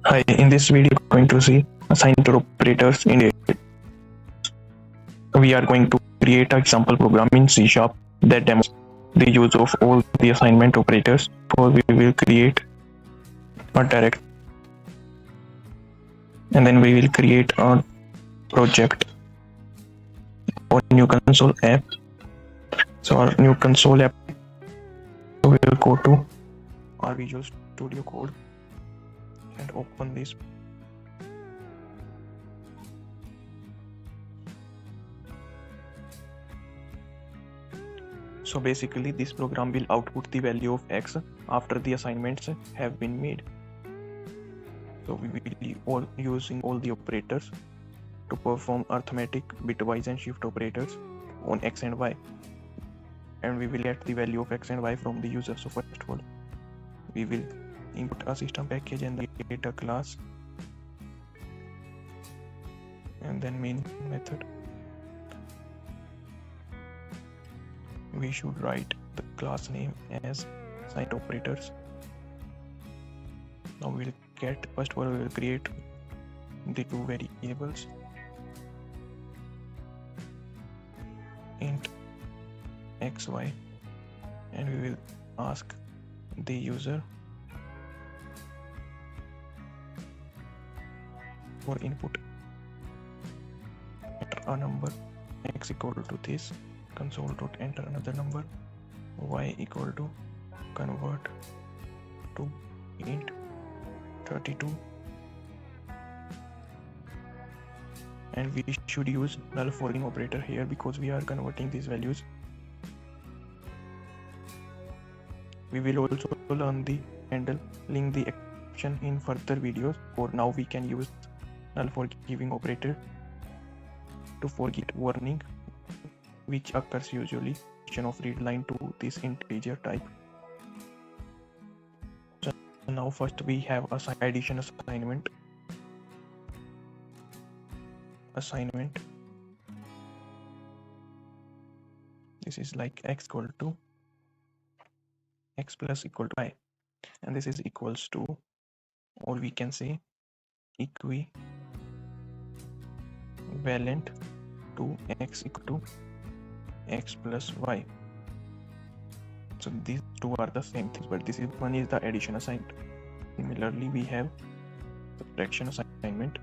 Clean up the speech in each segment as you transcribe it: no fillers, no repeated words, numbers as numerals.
Hi, in this video, we are going to see assigned operators in it. We are going to create an example program in C# that demonstrates the use of all the assignment operators. For we will create a direct, and then we will create a project or new console app. So our new console app, we will go to our Visual Studio Code and open this. So basically this program will output the value of x after the assignments have been made. So we will be using all the operators to perform arithmetic, bitwise and shift operators on x and y. And we will get the value of x and y from the user. So first of all, we will input a system package and create a class, and then main method. We should write the class name as assigned operators. Now we will get, first of all, we will create the two variables, int xy, and we will ask the user for input. Enter a number, x equal to this, console.enter another number, y equal to convert to int 32, and we should use null foreign operator here because we are converting these values. We will also learn the handling the exception in further videos. For now, we can use null forgiving operator to forget warning, which occurs usually of read line to this integer type. So now first we have addition assignment. This is like x equal to x plus equal to y, and this is equals to, or we can say equivalent to x equal to x plus y. So these two are the same things, but this is one is the addition assignment. Similarly, we have subtraction assignment,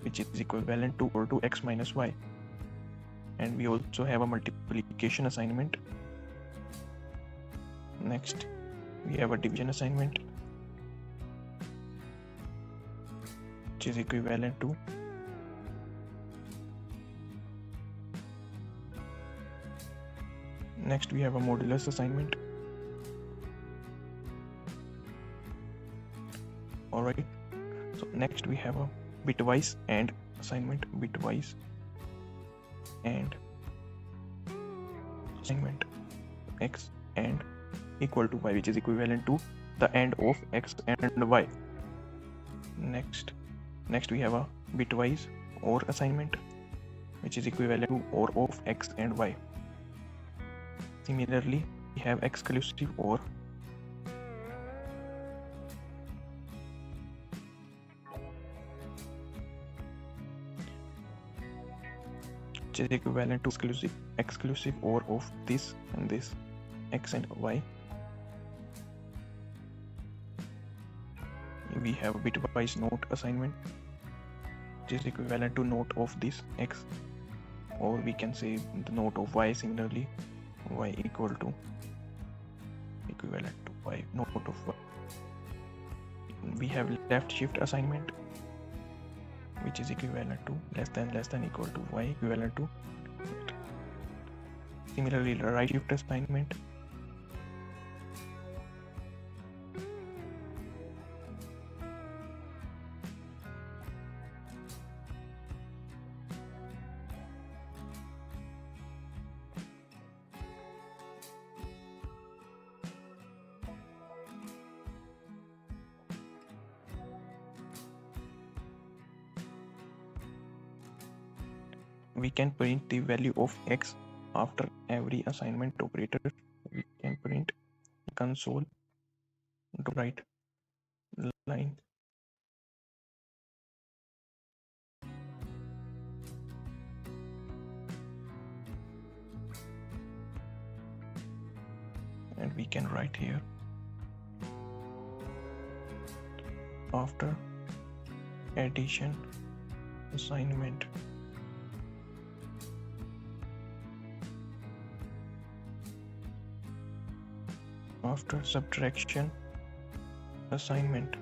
which is equivalent to or to x minus y, and we also have a multiplication assignment. Next, we have a division assignment, which is equivalent to next we have a modulus assignment. Alright, so next we have a bitwise and assignment, bitwise and assignment x and equal to y, which is equivalent to the end of x and y. Next we have a bitwise or assignment, which is equivalent to or of x and y. Similarly, we have exclusive or, which is equivalent to exclusive or of this and this, x and y. We have bitwise note assignment, which is equivalent to note of this x, or we can say the note of y. Similarly, y equal to equivalent to y, note of y. We have left shift assignment, which is equivalent to less than equal to y equivalent to. Similarly, right shift assignment, we can print the value of x after every assignment operator. We can print console to right line. And we can write here after addition assignment. After subtraction assignment.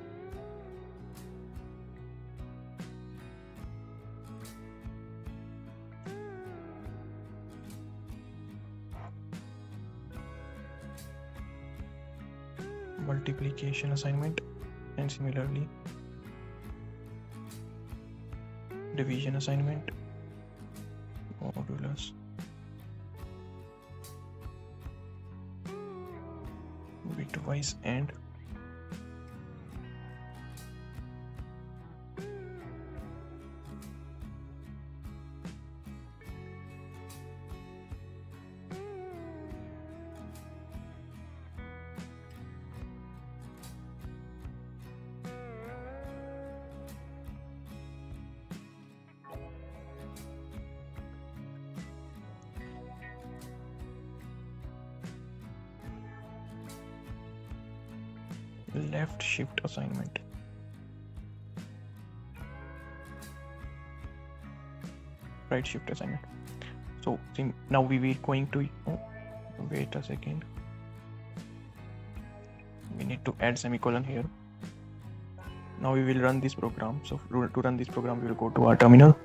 Multiplication assignment, and similarly division assignment, modulus, bitwise and left shift assignment. Right shift assignment. So now we will going to wait a second. We need to add semicolon here. Now we will run this program. So to run this program, we will go to our terminal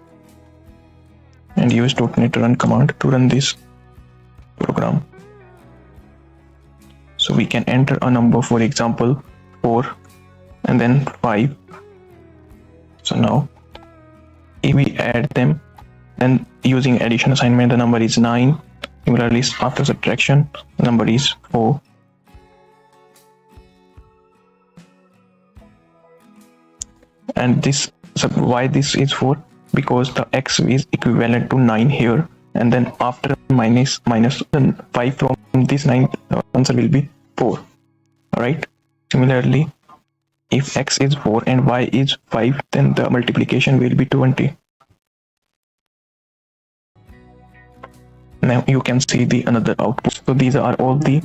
and use .NET run command to run this program. So we can enter a number, for example 4 and then 5. So now if we add them, then using addition assignment, the number is 9. Similarly, after subtraction, the number is 4. And this, so why this is 4? Because the x is equivalent to 9 here, and then after minus 5 from this 9, the answer will be 4. Alright. Similarly, if x is 4 and y is 5, then the multiplication will be 20. Now you can see the another output. So these are all the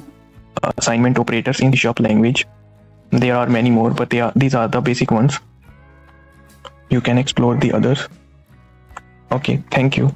assignment operators in the C# language. There are many more, but these are the basic ones. You can explore the others. Okay, thank you.